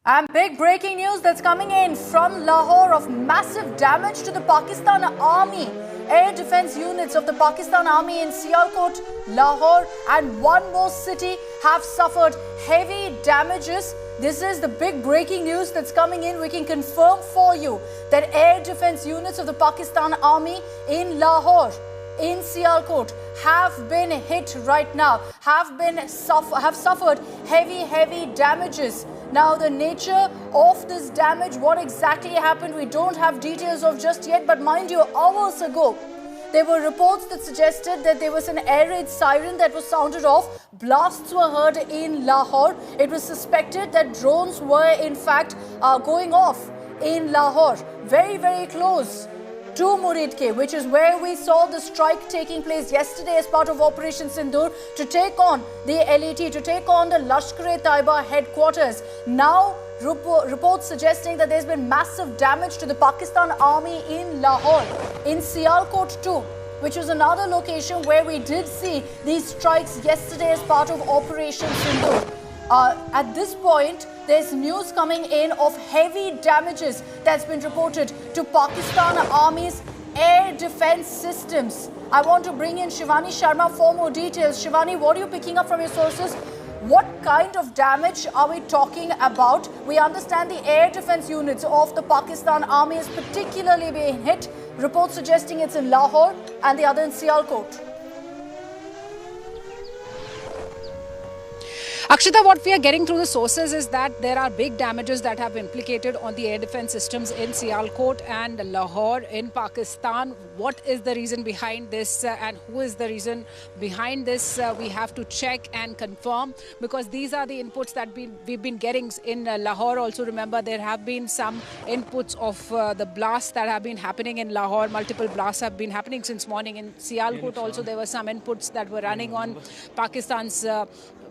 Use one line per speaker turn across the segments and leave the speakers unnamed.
And big breaking news that's coming in from Lahore of massive damage to the Pakistan Army. Air defense units of the Pakistan Army in Sialkot, Lahore and one more city have suffered heavy damages. This is the big breaking news that's coming in. We can confirm for you that air defense units of the Pakistan Army in Lahore, in Sialkot, have been hit right now, have suffered heavy damages. Now, the nature of this damage, what exactly happened, we don't have details of just yet. But mind you, hours ago, there were reports that suggested that there was an air raid siren that was sounded off. Blasts were heard in Lahore. It was suspected that drones were in fact going off in Lahore, very close to Muridke, which is where we saw the strike taking place yesterday as part of Operation Sindoor to take on the LET, to take on the Lashkar-e-Taiba headquarters. Now, reports suggesting that there's been massive damage to the Pakistan Army in Lahore, in Sialkot too, which was another location where we did see these strikes yesterday as part of Operation Sindoor. At this point, there's news coming in of heavy damages that's been reported to Pakistan Army's air defense systems. I want to bring in Shivani Sharma for more details. Shivani, what are you picking up from your sources? What kind of damage are we talking about? We understand the air defense units of the Pakistan Army is particularly being hit. Reports suggesting it's in Lahore and the other in Sialkot.
Akshita, what we are getting through the sources is that there are big damages that have implicated on the air defense systems in Sialkot and Lahore in Pakistan. What is the reason behind this and who is the reason behind this? We have to check and confirm, because these are the inputs that we've been getting in Lahore. Also, remember, there have been some inputs of the blasts that have been happening in Lahore. Multiple blasts have been happening since morning. In Sialkot also there were some inputs that were running on Pakistan's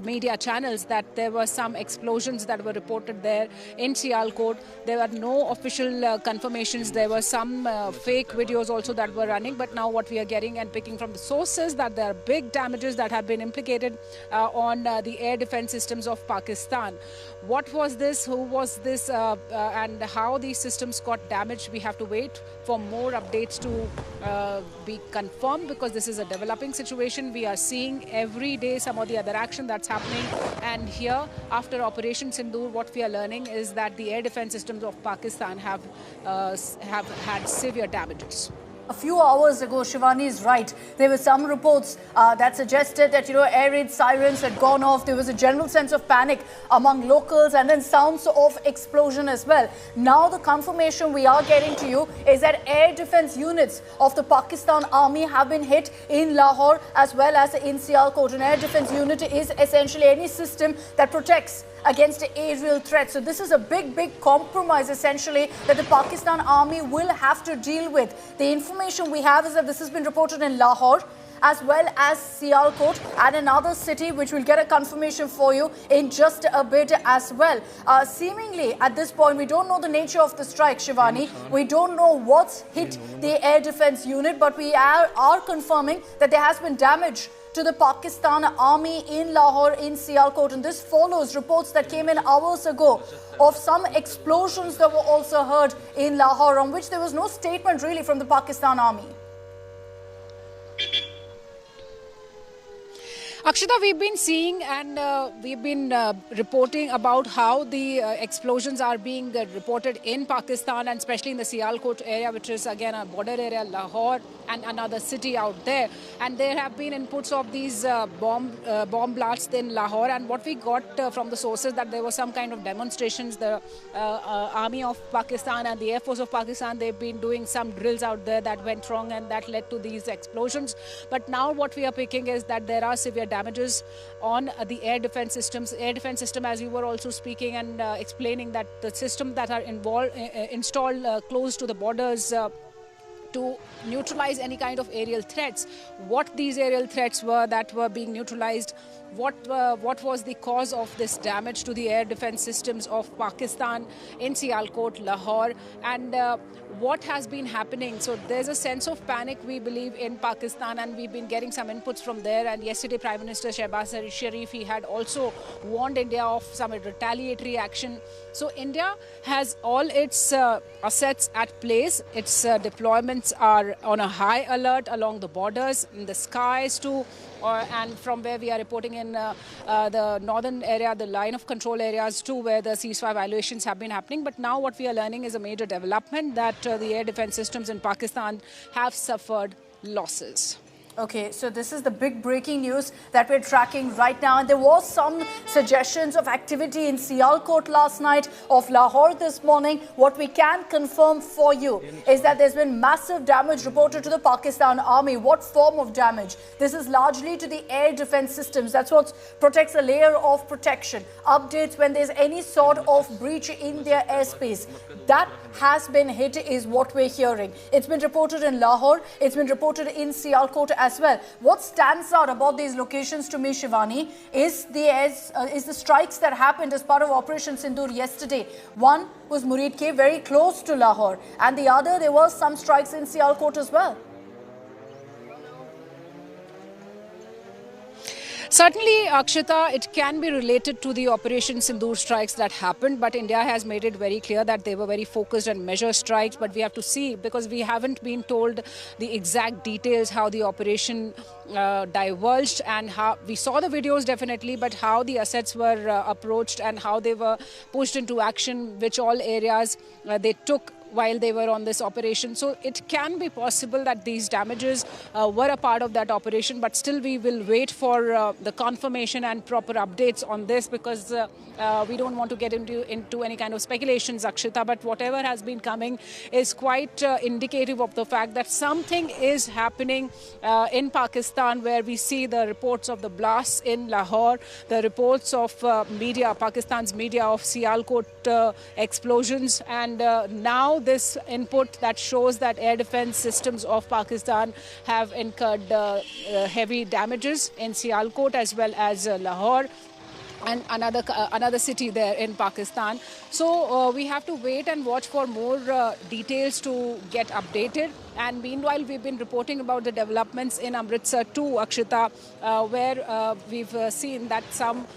media channels that there were some explosions that were reported there in Sialkot. There were no official confirmations. There were some fake videos also that were running. But now what we are getting and picking from the sources that there are big damages that have been implicated on the air defense systems of Pakistan. What was this? Who was this? And how these systems got damaged? We have to wait for more updates to be confirmed, because this is a developing situation. We are seeing every day some of the other action that's happening, and here after Operation Sindoor, what we are learning is that the air defense systems of Pakistan have had severe damages.
A few hours ago, Shivani is right. There were some reports that suggested that, air raid sirens had gone off. There was a general sense of panic among locals and then sounds of explosion as well. Now the confirmation we are getting to you is that air defense units of the Pakistan Army have been hit in Lahore as well as in Sialkot. An air defense unit is essentially any system that protects against aerial threats. So this is a big compromise essentially that the Pakistan Army will have to deal with. The information we have is that this has been reported in Lahore as well as Sialkot and another city, which will get a confirmation for you in just a bit as well. Seemingly at this point, we don't know the nature of the strike, Shivani. We don't know what's hit the air defense unit, but we are confirming that there has been damage to the Pakistan Army in Lahore, in Sialkot. And this follows reports that came in hours ago of some explosions that were also heard in Lahore, on which there was no statement really from the Pakistan Army.
Akshita, we've been seeing and we've been reporting about how the explosions are being reported in Pakistan, and especially in the Sialkot area, which is again a border area, Lahore and another city out there. And there have been inputs of these bomb blasts in Lahore. And what we got from the sources that there were some kind of demonstrations. The Army of Pakistan and the Air Force of Pakistan, they've been doing some drills out there that went wrong and that led to these explosions. But now what we are picking is that there are severe damages on the air defense systems. Air defense system, as you were also speaking and explaining, that the system that are installed close to the borders to neutralize any kind of aerial threats. What these aerial threats were that were being neutralized what was the cause of this damage to the air defense systems of Pakistan in Sialkot, Lahore, and what has been happening. So there's a sense of panic, we believe, in Pakistan, and we've been getting some inputs from there. And yesterday, Prime Minister Shehbaz Sharif, he had also warned India of some retaliatory action. So India has all its assets at place. Its deployments are on a high alert along the borders, in the skies too, and from where we are reporting in the northern area, the line of control areas too, where the ceasefire violations have been happening. But now what we are learning is a major development, that the air defense systems in Pakistan have suffered losses.
Okay, so this is the big breaking news that we're tracking right now. And there was some suggestions of activity in Sialkot last night, of Lahore this morning. What we can confirm for you is that there's been massive damage reported to the Pakistan Army. What form of damage? This is largely to the air defense systems. That's what protects a layer of protection. Updates when there's any sort of breach in their airspace. That has been hit is what we're hearing. It's been reported in Lahore. It's been reported in Sialkot as well. What stands out about these locations to me, Shivani, is the strikes that happened as part of Operation Sindoor yesterday. One was Murid Ke, very close to Lahore, and the other, there was some strikes in Sialkot as well.
Certainly, Akshita, it can be related to the Operation Sindoor strikes that happened, but India has made it very clear that they were very focused and measured strikes. But we have to see, because we haven't been told the exact details, how the operation diverged, and how we saw the videos definitely, but how the assets were approached and how they were pushed into action, which all areas they took while they were on this operation. So it can be possible that these damages were a part of that operation, but still we will wait for the confirmation and proper updates on this, because we don't want to get into any kind of speculations, Akshita, but whatever has been coming is quite indicative of the fact that something is happening in Pakistan, where we see the reports of the blasts in Lahore, the reports of media, Pakistan's media, of Sialkot explosions, and now this input that shows that air defense systems of Pakistan have incurred heavy damages in Sialkot as well as Lahore, and another city there in Pakistan. So we have to wait and watch for more details to get updated. And meanwhile, we've been reporting about the developments in Amritsar too, Akshita, where we've seen that some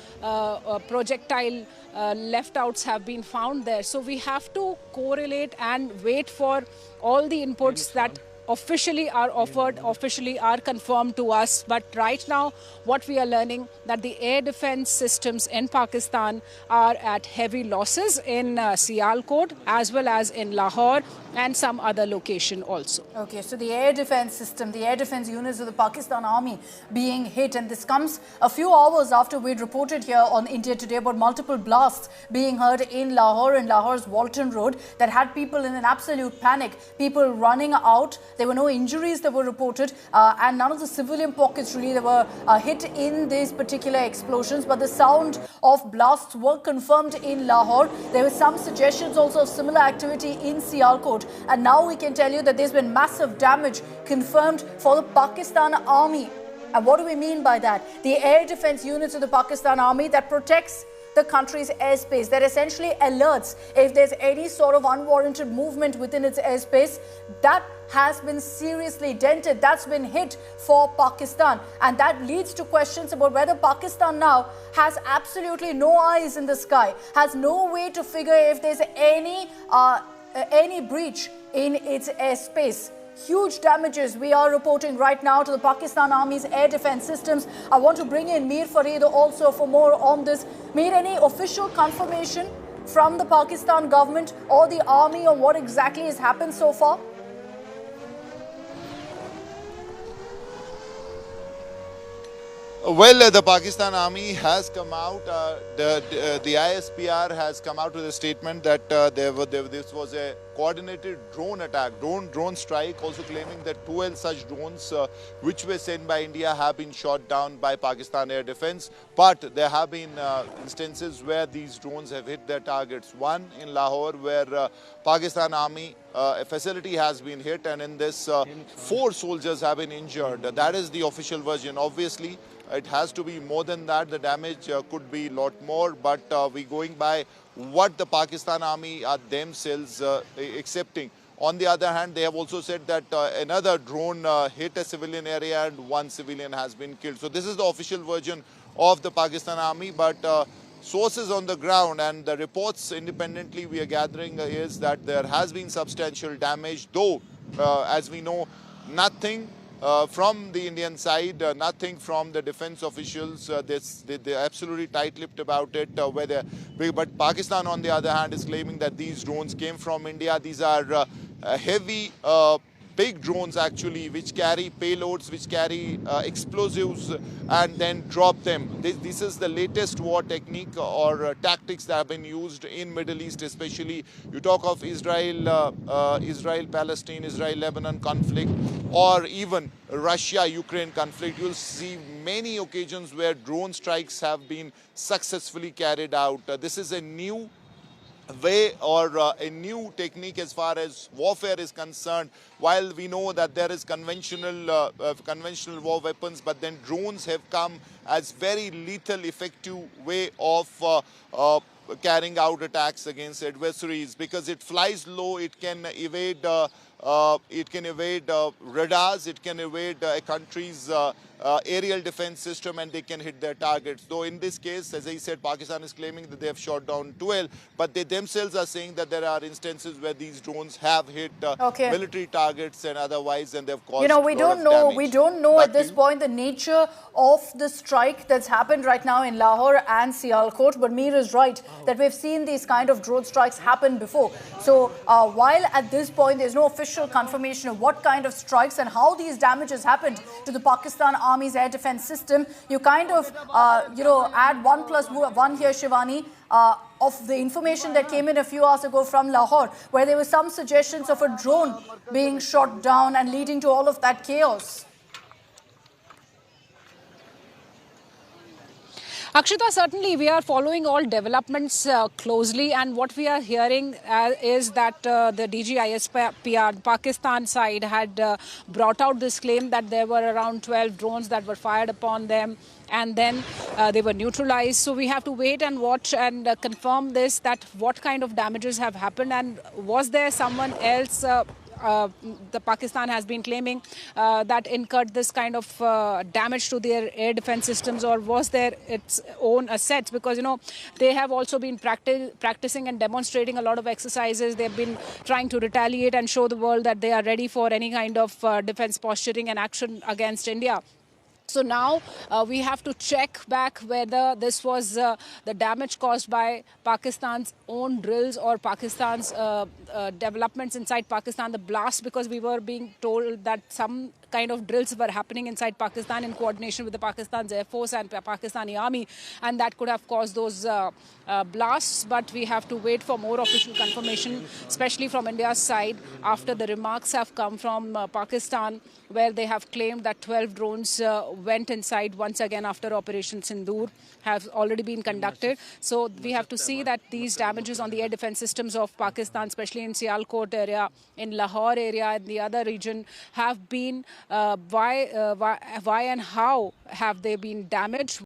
projectile left outs have been found there. So we have to correlate and wait for all the inputs that officially are offered, officially are confirmed to us. But right now, what we are learning, that the air defense systems in Pakistan are at heavy losses in Sialkot as well as in Lahore and some other location also.
Okay, so the air defense system, the air defense units of the Pakistan Army being hit, and this comes a few hours after we'd reported here on India Today about multiple blasts being heard in Lahore and Lahore's Walton Road that had people in an absolute panic, people running out. There were no injuries that were reported, and none of the civilian pockets really that were hit in these particular explosions, but the sound of blasts were confirmed in Lahore. There were some suggestions also of similar activity in Sialkot, and now we can tell you that there's been massive damage confirmed for the Pakistan Army. And what do we mean by that? The air defense units of the Pakistan Army that protects the country's airspace, that essentially alerts if there's any sort of unwarranted movement within its airspace, that has been seriously dented, that's been hit for Pakistan. And that leads to questions about whether Pakistan now has absolutely no eyes in the sky, has no way to figure if there's any breach in its airspace. Huge damages we are reporting right now to the Pakistan Army's air defense systems. I want to bring in Mir Farid also for more on this. Mir, any official confirmation from the Pakistan government or the army on what exactly has happened so far?
Well, the Pakistan Army has come out, the ISPR has come out with a statement that this was a coordinated drone attack, drone strike, also claiming that 12 such drones which were sent by India have been shot down by Pakistan Air Defense. But there have been instances where these drones have hit their targets. One in Lahore, where Pakistan Army a facility has been hit, and in this 4 soldiers have been injured. That is the official version. Obviously, It has to be more than that. The damage could be a lot more, but we're going by what the Pakistan Army are themselves accepting. On the other hand, they have also said that another drone hit a civilian area and one civilian has been killed. So this is the official version of the Pakistan Army, but sources on the ground and the reports independently we are gathering is that there has been substantial damage, though as we know, nothing from the Indian side, nothing from the defense officials. They're absolutely tight-lipped about it. But Pakistan, on the other hand, is claiming that these drones came from India. These are heavy, big drones actually, which carry payloads, which carry explosives and then drop them. This is the latest war technique or tactics that have been used in Middle East, especially. You talk of Israel-Palestine, Israel-Lebanon conflict, or even Russia-Ukraine conflict. You'll see many occasions where drone strikes have been successfully carried out. This is a new way or a new technique as far as warfare is concerned. While we know that there is conventional war weapons, but then drones have come as very lethal, effective way of carrying out attacks against adversaries, because it flies low, it can evade radars, it can evade a country's aerial defense system, and they can hit their targets. Though in this case, as I said, Pakistan is claiming that they have shot down 12, but they themselves are saying that there are instances where these drones have hit military targets and otherwise, and they've caused
we don't know at this point the nature of the strike that's happened right now in Lahore and Sialkot. But Mir is right that we've seen these kind of drone strikes happen before. So while at this point there's no official confirmation of what kind of strikes and how these damages happened to the Pakistan Army's air defense system, you kind of add 1+1 here, Shivani, of the information that came in a few hours ago from Lahore, where there were some suggestions of a drone being shot down and leading to all of that chaos.
Akshita, certainly we are following all developments closely, and what we are hearing is that the DGISPR, Pakistan side, had brought out this claim that there were around 12 drones that were fired upon them, and then they were neutralized. So we have to wait and watch and confirm this, that what kind of damages have happened, and was there someone else the Pakistan has been claiming that incurred this kind of damage to their air defense systems, or was there its own assets? Because, they have also been practicing and demonstrating a lot of exercises. They've been trying to retaliate and show the world that they are ready for any kind of defense posturing and action against India. So now we have to check back whether this was the damage caused by Pakistan's own drills or Pakistan's developments inside Pakistan, the blast, because we were being told that some kind of drills were happening inside Pakistan in coordination with the Pakistan's Air Force and Pakistani Army, and that could have caused those blasts. But we have to wait for more official confirmation, especially from India's side, after the remarks have come from Pakistan, where they have claimed that 12 drones went inside once again after Operation Sindoor have already been conducted. So we have to see that these damages on the air defense systems of Pakistan, especially in Sialkot area, in Lahore area, and the other region, have been why and how have they been damaged?